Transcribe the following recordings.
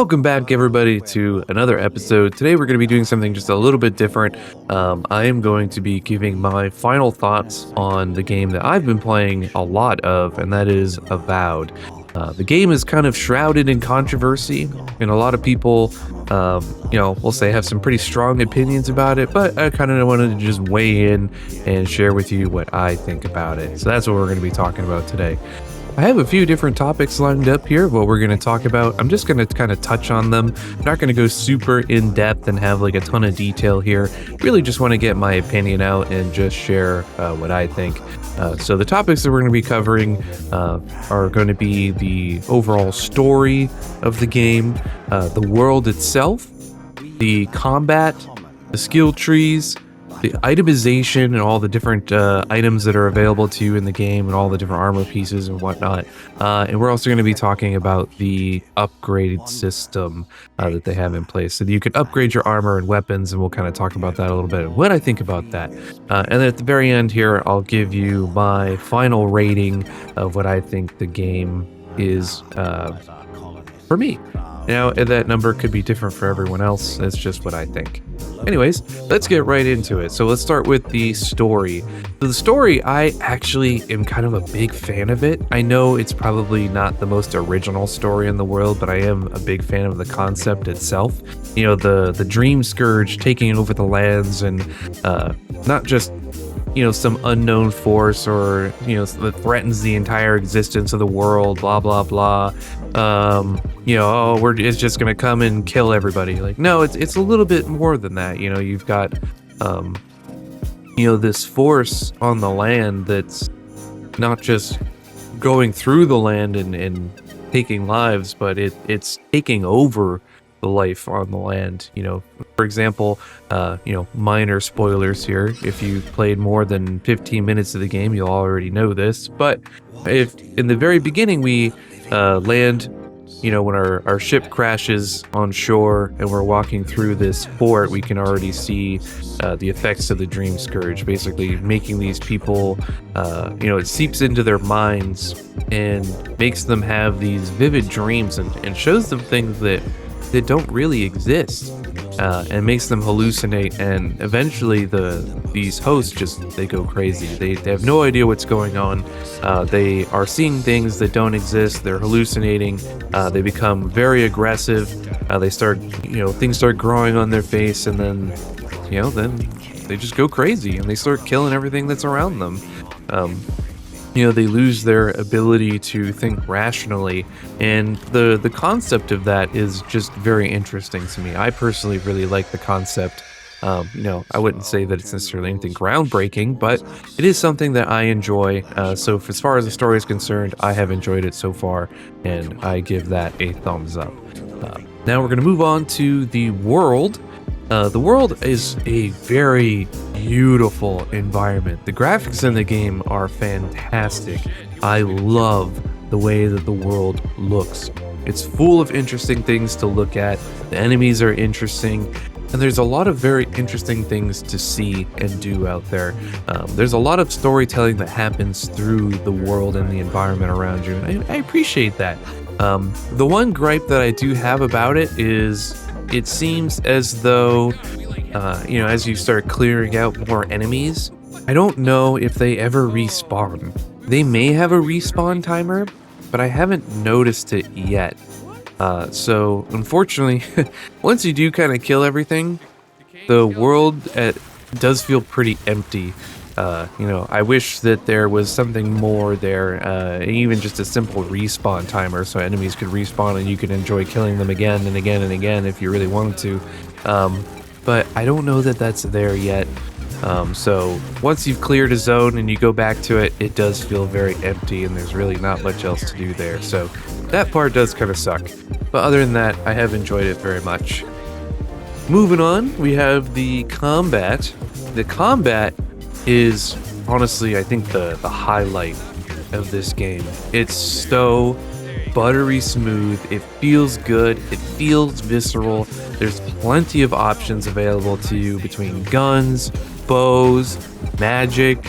Welcome back, everybody, to another episode. Today, we're going to be doing something just a little bit different. I am going to be giving my final thoughts on the game that I've been playing a lot of, and that is Avowed. The game is kind of shrouded in controversy, and a lot of people, we'll say have some pretty strong opinions about it, but I kind of wanted to just weigh in and share with you what I think about it. So that's what we're going to be talking about today. I have a few different topics lined up here, what we're going to talk about. I'm just going to kind of touch on them. I'm not going to go super in depth and have like a ton of detail here. Really just want to get my opinion out and just share what I think. So the topics that we're going to be covering are going to be the overall story of the game, the world itself, the combat, the skill trees, the itemization and all the different items that are available to you in the game and all the different armor pieces and whatnot. And we're also going to be talking about the upgrade system that they have in place so that you can upgrade your armor and weapons, and we'll kind of talk about that a little bit and what I think about that. And then at the very end here, I'll give you my final rating of what I think the game is for me. Now, that number could be different for everyone else. That's just what I think. Anyways, let's get right into it. So let's start with the story. So the story, I actually am kind of a big fan of it. I know it's probably not the most original story in the world, but I am a big fan of the concept itself. You know, the Dream Scourge taking over the lands, and not just some unknown force or that threatens the entire existence of the world, blah blah blah. It's just gonna come and kill everybody. Like, no, it's a little bit more than that. You've got this force on the land that's not just going through the land and taking lives, but it's taking over the life on the land. For example, minor spoilers here. If you've played more than 15 minutes of the game, you'll already know this. But if in the very beginning we land, when our ship crashes on shore and we're walking through this fort, we can already see the effects of the Dream Scourge, basically making these people, it seeps into their minds and makes them have these vivid dreams and shows them things that don't really exist, and makes them hallucinate, and eventually these hosts they go crazy. They have no idea what's going on. They are seeing things that don't exist. They're hallucinating. They become very aggressive. They start, things start growing on their face, and then they just go crazy and they start killing everything that's around them. They lose their ability to think rationally, and the concept of that is just very interesting to me. I personally really like the concept. I wouldn't say that it's necessarily anything groundbreaking, but it is something that I enjoy. So as far as the story is concerned, I have enjoyed it so far, and I give that a thumbs up. Now we're going to move on to the world. The world is a very beautiful environment. The graphics in the game are fantastic. I love the way that the world looks. It's full of interesting things to look at. The enemies are interesting, and there's a lot of very interesting things to see and do out there. There's a lot of storytelling that happens through the world and the environment around you, and I appreciate that. The one gripe that I do have about it is it seems as though, as you start clearing out more enemies, I don't know if they ever respawn. They may have a respawn timer, but I haven't noticed it yet. So unfortunately, once you do kind of kill everything, the world does feel pretty empty. I wish that there was something more there, even just a simple respawn timer so enemies could respawn and you could enjoy killing them again and again and again if you really wanted to. But I don't know that that's there yet. So once you've cleared a zone and you go back to it, it does feel very empty and there's really not much else to do there. So that part does kind of suck. But other than that, I have enjoyed it very much. Moving on, we have the combat. The combat is honestly, I think, the highlight of this game. It's so buttery smooth. It feels good. It feels visceral. There's plenty of options available to you between guns, bows, magic,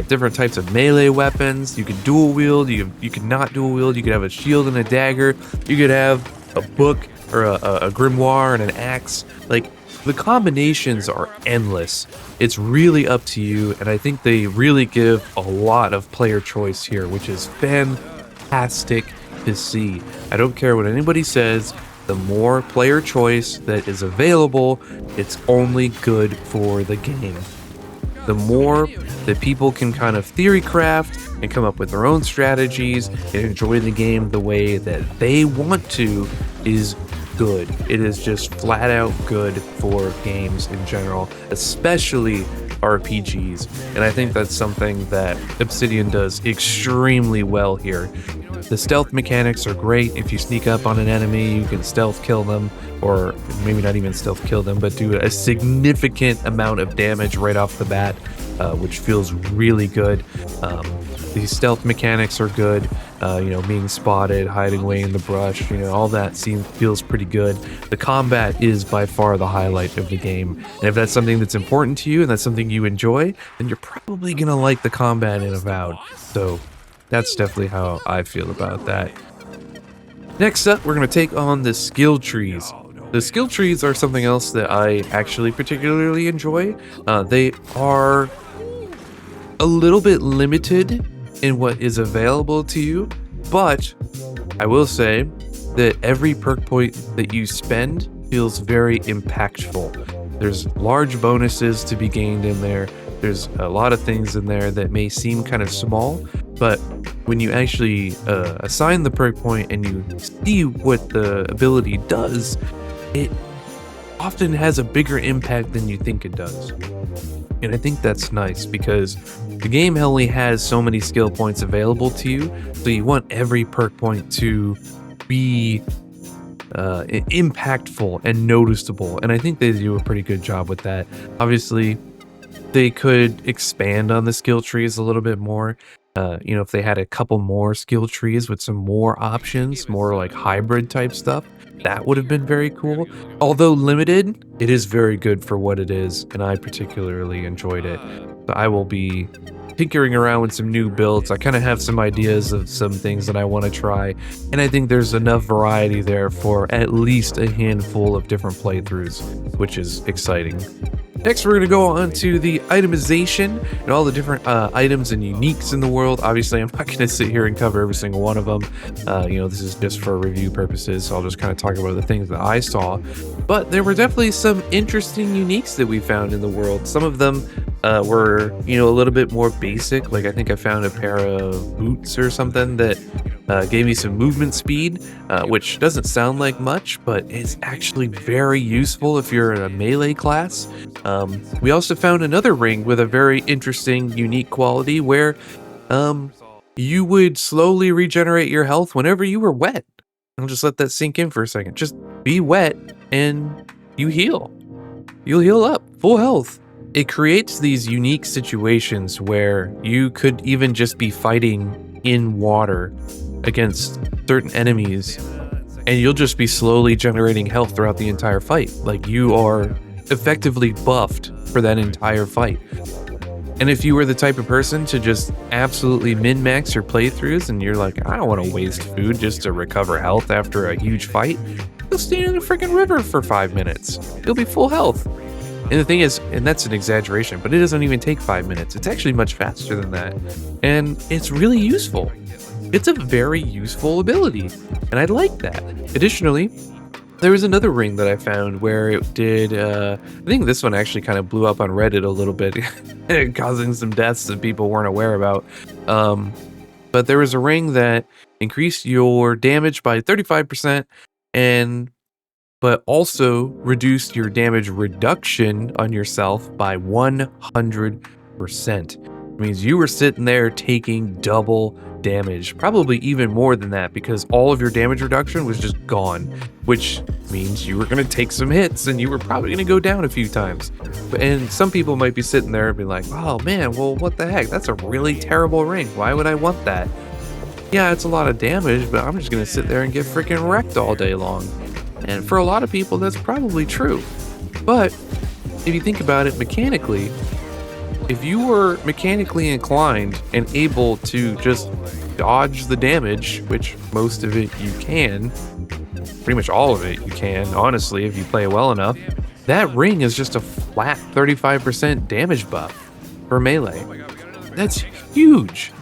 different types of melee weapons. You can dual wield. You can not dual wield. You could have a shield and a dagger. You could have a book or a grimoire and an axe. Like, the combinations are endless. It's really up to you, and I think they really give a lot of player choice here, which is fantastic to see. I don't care what anybody says, the more player choice that is available, it's only good for the game. The more that people can kind of theory craft and come up with their own strategies and enjoy the game the way that they want to is good. It is just flat out good for games in general, especially RPGs. And I think that's something that Obsidian does extremely well here. The stealth mechanics are great. If you sneak up on an enemy, you can stealth kill them, or maybe not even stealth kill them, but do a significant amount of damage right off the bat, which feels really good. These stealth mechanics are good. Being spotted, hiding away in the brush, all that feels pretty good. The combat is by far the highlight of the game. And if that's something that's important to you and that's something you enjoy, then you're probably going to like the combat in Avowed. So that's definitely how I feel about that. Next up, we're going to take on the skill trees. The skill trees are something else that I actually particularly enjoy. They are a little bit limited in what is available to you, but I will say that every perk point that you spend feels very impactful. There's large bonuses to be gained in there. There's a lot of things in there that may seem kind of small, but when you actually assign the perk point and you see what the ability does, it often has a bigger impact than you think it does. And I think that's nice because the game only has so many skill points available to you, so you want every perk point to be impactful and noticeable, and I think they do a pretty good job with that. Obviously, they could expand on the skill trees a little bit more. If they had a couple more skill trees with some more options, more like hybrid type stuff, that would have been very cool. Although limited, it is very good for what it is, and I particularly enjoyed it. So I will be tinkering around with some new builds. I kind of have some ideas of some things that I want to try, and I think there's enough variety there for at least a handful of different playthroughs, which is exciting. Next, we're going to go on to the itemization and all the different items and uniques in the world. Obviously, I'm not going to sit here and cover every single one of them. This is just for review purposes, so I'll just kind of talk about the things that I saw. But there were definitely some interesting uniques that we found in the world. Some of them were, a little bit more basic. Like, I think I found a pair of boots or something that gave me some movement speed, which doesn't sound like much, but it's actually very useful if you're in a melee class. We also found another ring with a very interesting, unique quality where you would slowly regenerate your health whenever you were wet. I'll just let that sink in for a second. Just be wet and you heal. You'll heal up, full health. It creates these unique situations where you could even just be fighting in water against certain enemies, and you'll just be slowly generating health throughout the entire fight. Like, you are effectively buffed for that entire fight. And if you were the type of person to just absolutely min-max your playthroughs and you're like, I don't want to waste food just to recover health after a huge fight, you'll stay in a freaking river for 5 minutes. You'll be full health. And the thing is, and that's an exaggeration, but it doesn't even take 5 minutes. It's actually much faster than that. And it's really useful. It's a very useful ability, and I like that. Additionally, there was another ring that I found where it did, I think this one actually kind of blew up on Reddit a little bit, causing some deaths that people weren't aware about. But there was a ring that increased your damage by 35%, but also reduced your damage reduction on yourself by 100%. It means you were sitting there taking double damage, probably even more than that, because all of your damage reduction was just gone, which means you were going to take some hits and you were probably going to go down a few times. And some people might be sitting there and be like, oh man, well, what the heck? That's a really terrible ring. Why would I want that? Yeah, it's a lot of damage, but I'm just going to sit there and get freaking wrecked all day long. And for a lot of people, that's probably true. But if you think about it mechanically, if you were mechanically inclined and able to just dodge the damage, which most of it you can, pretty much all of it you can, honestly, if you play well enough. That ring is just a flat 35% damage buff for melee. That's huge.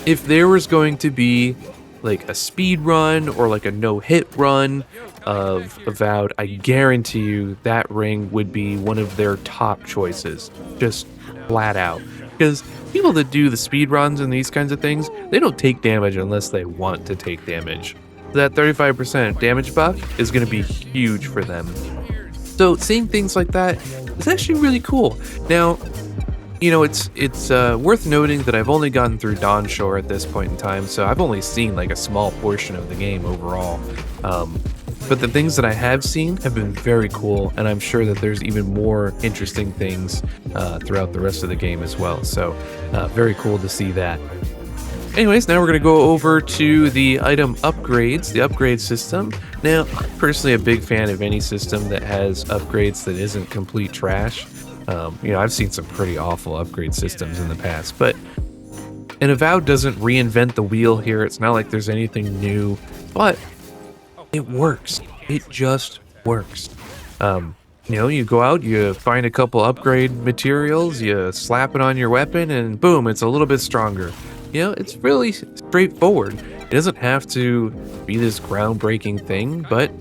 If there was going to be like a speed run or like a no-hit run of Avowed, I guarantee you that ring would be one of their top choices, just flat out. Because people that do the speed runs and these kinds of things, they don't take damage unless they want to take damage. That 35% damage buff is going to be huge for them. So seeing things like that is actually really cool. Now, you know, it's worth noting that I've only gotten through Dawn Shore at this point in time, so I've only seen like a small portion of the game overall. But the things that I have seen have been very cool, and I'm sure that there's even more interesting things throughout the rest of the game as well. So very cool to see that. Anyways, now we're going to go over to the item upgrades, the upgrade system. Now, I'm personally a big fan of any system that has upgrades that isn't complete trash. You know, I've seen some pretty awful upgrade systems in the past, but and Avowed doesn't reinvent the wheel here. It's not like there's anything new, but it works. It just works. You know, you go out, you find a couple upgrade materials, you slap it on your weapon, and boom, it's a little bit stronger. You know, it's really straightforward. It doesn't have to be this groundbreaking thing, but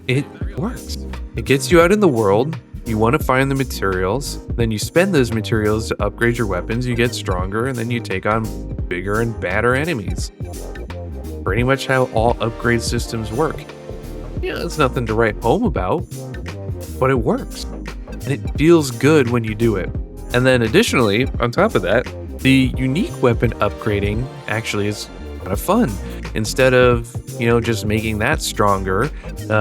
it works. It gets you out in the world. You want to find the materials, then you spend those materials to upgrade your weapons, you get stronger, and then you take on bigger and badder enemies. Pretty much how all upgrade systems work. Yeah, it's nothing to write home about, but it works. And it feels good when you do it. And then additionally, on top of that, the unique weapon upgrading actually is kind of fun. Instead of, you know, just making that stronger,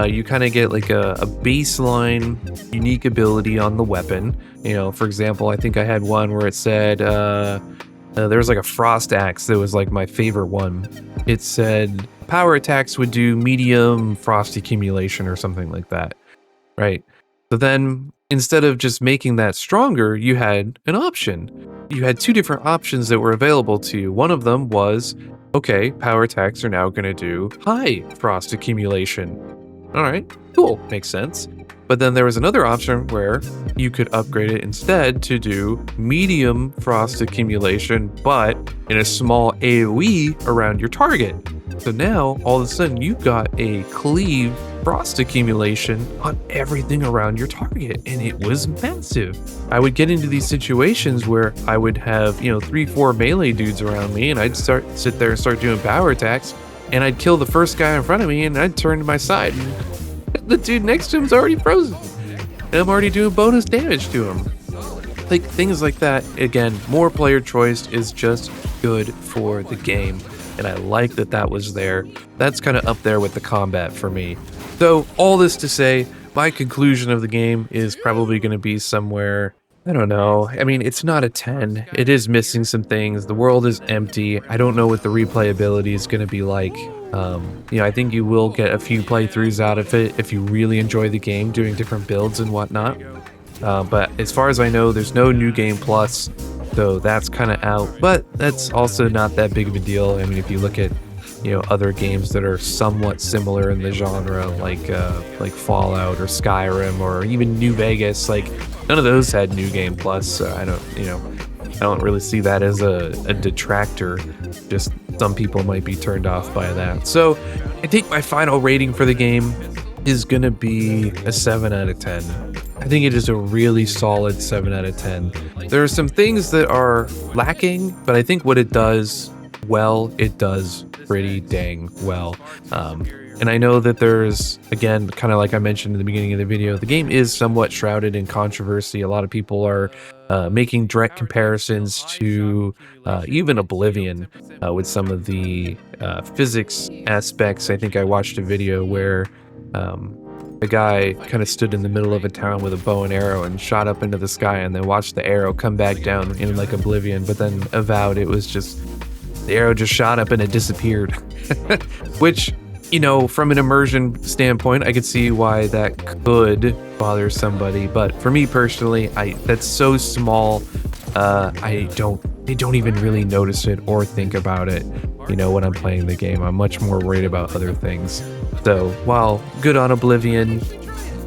you kind of get like a baseline unique ability on the weapon. You know, for example, I think I had one where it said there was like a frost axe that was like my favorite one. It said power attacks would do medium frost accumulation or something like that, right? So then instead of just making that stronger, you had an option. You had two different options that were available to you. One of them was, okay, power attacks are now going to do high frost accumulation. All right, cool, makes sense. But then there was another option where you could upgrade it instead to do medium frost accumulation, but in a small AoE around your target. So now, all of a sudden, you've got a cleave frost accumulation on everything around your target, and it was massive. I would get into these situations where I would have, you know, 3-4 melee dudes around me, and I'd sit there and start doing power attacks, and I'd kill the first guy in front of me, and I'd turn to my side, and the dude next to him's already frozen, and I'm already doing bonus damage to him. Like, things like that. Again, more player choice is just good for the game, and I like that that was there. That's kind of up there with the combat for me. So, all this to say, my conclusion of the game is probably going to be somewhere, I don't know. I mean, it's not a 10. It is missing some things. The world is empty. I don't know what the replayability is going to be like. You know, I think you will get a few playthroughs out of it if you really enjoy the game, doing different builds and whatnot. But as far as I know, there's no New Game Plus, so that's kind of out. But that's also not that big of a deal. I mean, if you look at, you know, other games that are somewhat similar in the genre, like Fallout or Skyrim or even New Vegas, like none of those had New Game Plus. So I don't really see that as a detractor. Just some people might be turned off by that. So I think my final rating for the game is gonna be a 7 out of 10. I think it is a really solid 7 out of 10. There are some things that are lacking, but I think what it does well, it does pretty dang well. And I know that there's, again, kind of like I mentioned in the beginning of the video, the game is somewhat shrouded in controversy. A lot of people are making direct comparisons to even Oblivion with some of the physics aspects. I think I watched a video where a guy kind of stood in the middle of a town with a bow and arrow and shot up into the sky and then watched the arrow come back down in like Oblivion, but then Avowed, it was just, the arrow just shot up and it disappeared. Which, you know, from an immersion standpoint, I could see why that could bother somebody, but for me personally, that's so small, I don't even really notice it or think about it, you know, when I'm playing the game. I'm much more worried about other things. So while good on Oblivion,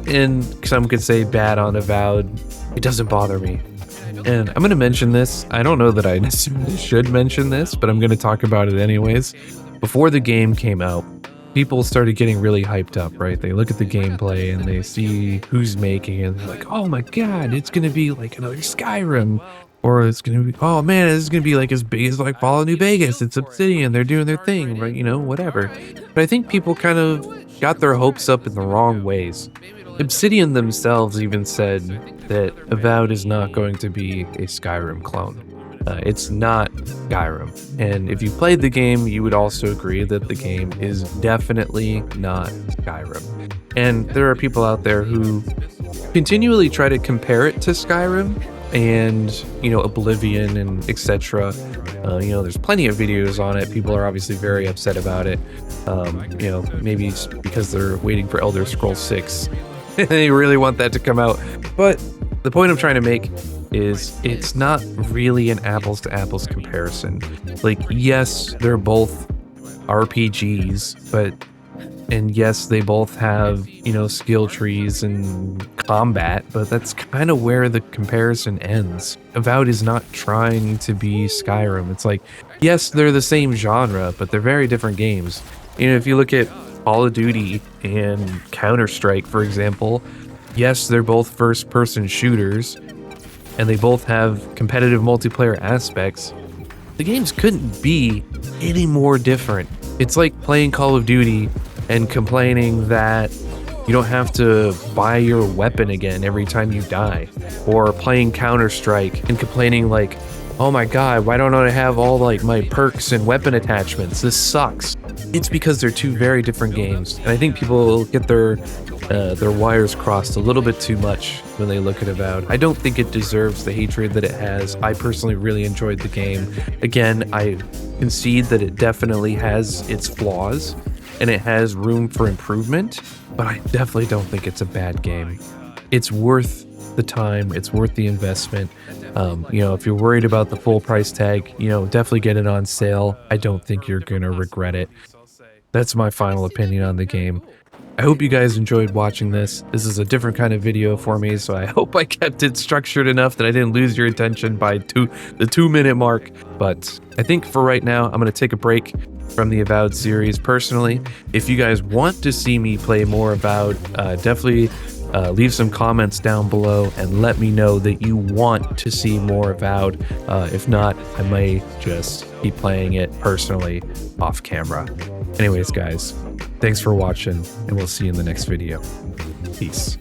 and some could say bad on Avowed, it doesn't bother me. And I'm going to mention this. I don't know that I necessarily should mention this, but I'm going to talk about it anyways. Before the game came out, people started getting really hyped up, right? They look at the gameplay and they see who's making it, and they're like, oh my god, it's going to be like another Skyrim. Or it's going to be, oh man, this is going to be like as big as like Fallout New Vegas. It's Obsidian. They're doing their thing, right? You know, whatever. But I think people kind of got their hopes up in the wrong ways. Obsidian themselves even said that Avowed is not going to be a Skyrim clone. It's not Skyrim. And if you played the game, you would also agree that the game is definitely not Skyrim. And there are people out there who continually try to compare it to Skyrim and, you know, Oblivion and etc. You know, there's plenty of videos on it. People are obviously very upset about it. You know, maybe it's because they're waiting for Elder Scrolls 6. They really want that to come out. But the point I'm trying to make is it's not really an apples to apples comparison. Like, yes, they're both RPGs, and yes, they both have, you know, skill trees and combat, but that's kind of where the comparison ends. Avowed is not trying to be Skyrim. It's like, yes, they're the same genre, but they're very different games. You know, if you look at Call of Duty and Counter-Strike, for example, yes, they're both first-person shooters, and they both have competitive multiplayer aspects. The games couldn't be any more different. It's like playing Call of Duty and complaining that you don't have to buy your weapon again every time you die, or playing Counter-Strike and complaining like, oh my god, why don't I have all like my perks and weapon attachments? This sucks. It's because they're two very different games, and I think people get their wires crossed a little bit too much when they look at Avowed. I don't think it deserves the hatred that it has. I personally really enjoyed the game. Again, I concede that it definitely has its flaws, and it has room for improvement, but I definitely don't think it's a bad game. It's worth the time, it's worth the investment. You know, if you're worried about the full price tag, you know, definitely get it on sale. I don't think you're gonna regret it. That's my final opinion on the game. I hope you guys enjoyed watching this. This is a different kind of video for me, so I hope I kept it structured enough that I didn't lose your attention by the 2-minute mark. But I think for right now, I'm going to take a break from the Avowed series. Personally, if you guys want to see me play more Avowed, definitely leave some comments down below and let me know that you want to see more Avowed. If not, I may just keep playing it personally off camera. Anyways, guys, thanks for watching, and we'll see you in the next video. Peace.